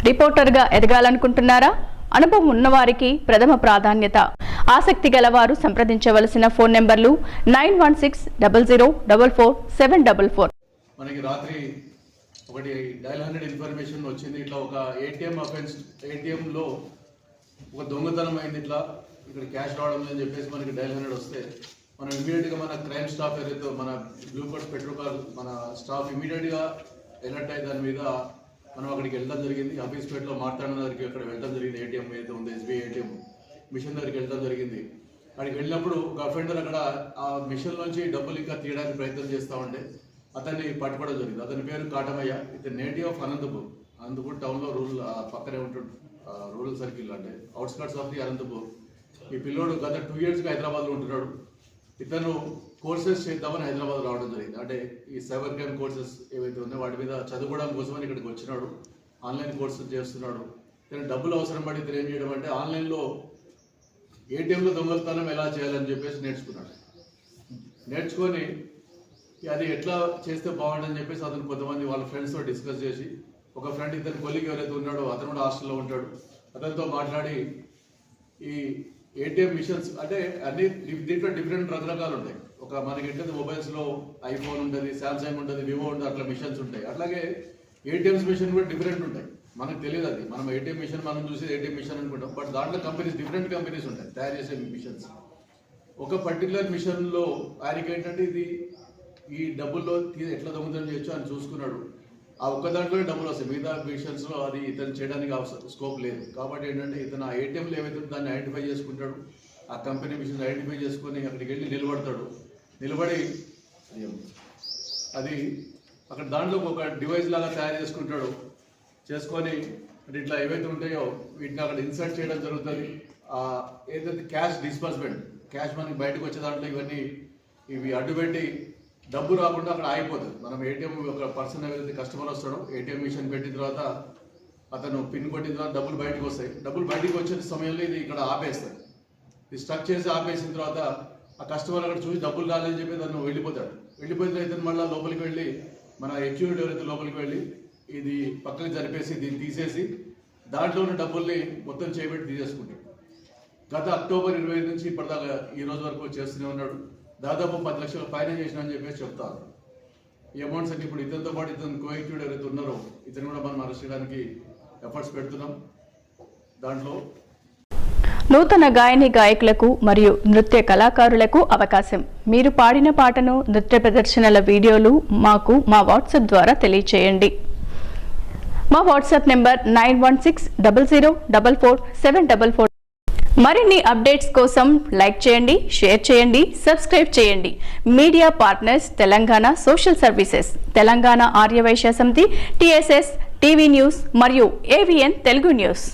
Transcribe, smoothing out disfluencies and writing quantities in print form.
రిపోర్టర్గా ఎదగాలనుకుంటున్నారా? అనుభవం ఉన్నవారికి ప్రథమ ప్రాధాన్యత. ఆసక్తి గలవారు సంప్రదించవలసిన ఫోన్ నెంబర్లు 9160044744. మనకి రాత్రి ఒకటి డయల్ 100 ఇన్ఫర్మేషన్ వచ్చింది. ఇట్లా ఒక ఏటీఎం లో ఒక దొంగతనం అయింది, ఇట్లా ఇక్కడ క్యాష్ రావడం అని చెప్పేసి మనకి డయల్ 100 వస్తే మనం ఇమీడియట్ గా మన క్రైమ్ స్టాఫ్ ఏదైతే మన బ్లూ కోట్ పెట్రోకార్ మన స్టాఫ్ ఇమీడియట్ గా అలర్ట్ అయ్యి దాని మీద మనం అక్కడికి వెళ్ళడం జరిగింది. హఫీజ్పేటలో మాట్లాడిన దగ్గరికి అక్కడ వెళ్ళడం జరిగింది. ఏటీఎం ఏదైతే ఉంది ఎస్బీఐ ఏటీఎం మిషన్ దగ్గరికి వెళ్ళడం జరిగింది. అక్కడికి వెళ్ళినప్పుడు ఒక అఫెండర్ అక్కడ ఆ మిషన్ నుంచి డబ్బులు ఇంకా తీయడానికి ప్రయత్నం చేస్తూ ఉంటే అతన్ని పట్టుకోవడం జరిగింది. అతని పేరు కాటమయ్య. ఇతను నేటివ్ ఆఫ్ అనంతపూర్ టౌన్లో పక్కనే ఉంటుంది, రూరల్ సర్కిల్ అంటే అవుట్స్కట్స్ ఆఫ్ ది అనంతపూర్. ఈ పిల్లోడు గత 2 yearsగా హైదరాబాద్లో ఉంటున్నాడు. ఇతను కోర్సెస్ చేద్దామని హైదరాబాద్ రావడం జరిగింది. అంటే ఈ సైబర్ క్రైమ్ కోర్సెస్ ఏవైతే ఉన్నాయో వాటి మీద చదువుకోవడం కోసమని ఇక్కడికి వచ్చినాడు. ఆన్లైన్ కోర్సెస్ చేస్తున్నాడు. ఇతను డబ్బులు అవసరం పడి ఇతను ఏం చేయడం అంటే ఆన్లైన్లో ఏటీఎంలో దొంగతనం ఎలా చేయాలని చెప్పేసి నేర్చుకున్నాడు. నేర్చుకొని అది ఎట్లా చేస్తే బాగుంటుందని చెప్పేసి అతను కొంతమంది వాళ్ళ ఫ్రెండ్స్తో డిస్కస్ చేసి, ఒక ఫ్రెండ్ ఇతను కొలీగ్ ఎవరైతే ఉన్నాడో అతను కూడా హాస్టల్లో ఉంటాడు, అతనితో మాట్లాడి ఈ ఏటీఎం మిషన్స్ అంటే అన్ని దీంట్లో డిఫరెంట్ రకరకాలు ఉంటాయి. ఒక మనకి ఏంటంటే మొబైల్స్లో ఐఫోన్ ఉంటుంది, శాంసంగ్ ఉంటుంది, వివో ఉంటుంది, అట్లా మిషన్స్ ఉంటాయి. అట్లాగే ఏటీఎంస్ మిషన్ కూడా డిఫరెంట్ ఉంటాయి. మనకు తెలియదు అది. మనం ఏటీఎం మిషన్ మనం చూసి ఏటీఎం మిషన్ అనుకుంటాం, బట్ దాంట్లో డిఫరెంట్ కంపెనీస్ ఉంటాయి తయారు చేసే మిషన్స్. ఒక పర్టికులర్ మిషన్లో ఆయనకి ఏంటంటే ఇది ఈ డబ్బుల్లో ఎట్లా దొంగతనం చేయొచ్చు అని చూసుకున్నాడు. ఆ ఒక్క దాంట్లోనే డబ్బులు వస్తాయి, మిగతా మిషన్స్లో అది ఇతను చేయడానికి స్కోప్ లేదు. కాబట్టి ఏంటంటే ఇతను ఆ ఏటీఎంలో ఏవైతే దాన్ని ఐడెంటిఫై చేసుకుంటాడు, ఆ కంపెనీ మిషన్ ఐడెంటిఫై చేసుకొని అక్కడికి వెళ్ళి నిలబడతాడు. నిలబడి అది అక్కడ దాంట్లో ఒక డివైస్ లాగా తయారు చేసుకొని అంటే ఇట్లా ఏవైతే ఉంటాయో వీటిని అక్కడ ఇన్సర్ట్ చేయడం జరుగుతుంది. ఏదైతే క్యాష్ డిస్బర్స్మెంట్, క్యాష్ మనకి బయటకు వచ్చే దాంట్లో ఇవి అడ్డుపెట్టి డబ్బు రాకుండా అక్కడ ఆగిపోతుంది. మనం ఏటీఎం ఒక పర్సన్ ఎవరైతే కస్టమర్ వస్తాడో ఏటీఎం మిషన్ పెట్టిన తర్వాత అతను పిన్ కొట్టిన తర్వాత డబ్బులు బయటకు వస్తాయి. డబ్బులు బయటకు వచ్చే సమయంలో ఇది ఇక్కడ ఆపేస్తుంది. ఇది స్ట్రక్ చేసి ఆపేసిన తర్వాత ఆ కస్టమర్ అక్కడ చూసి డబ్బులు రాలేదని చెప్పి అతను వెళ్ళిపోతాడు. వెళ్ళిపోయిన అయితే మళ్ళీ లోపలికి వెళ్ళి మన ఎక్యూరిటీ ఎవరైతే లోపలికి వెళ్ళి ఇది పక్కకి జరిపేసి దీన్ని తీసేసి దాంట్లో ఉన్న డబ్బుల్ని మొత్తం చేయబెట్టి తీసేసుకుంటాడు. గత అక్టోబర్ 25 నుంచి ఇప్పటిదాకా ఈ రోజు వరకు చేస్తూనే ఉన్నాడు. దాదాపు 10 లక్షల ఫైన్ చేసిన అని చెప్పేసి చెప్తారు. ఈ అమౌంట్స్ అన్ని ఇప్పుడు ఇతనితో పాటు ఇతను కోఎక్యూడ్ ఎవరైతే ఉన్నారో ఇతను కూడా మనం అరెస్ట్ చేయడానికి ఎఫర్ట్స్ పెడుతున్నాం. దాంట్లో నూతన గాయని గాయకులకు మరియు నృత్య కళాకారులకు అవకాశం. మీరు పాడిన పాటను నృత్య ప్రదర్శనల వీడియోలు మాకు మా వాట్సాప్ ద్వారా తెలియచేయండి. మా వాట్సాప్ నెంబర్ 9160044744. మరిన్ని అప్డేట్స్ కోసం లైక్ చేయండి, షేర్ చేయండి, సబ్స్క్రైబ్ చేయండి. Media partners Telangana social services, Telangana Aryavaishya Samiti, TSS, TV news మరియు AVN తెలుగు న్యూస్.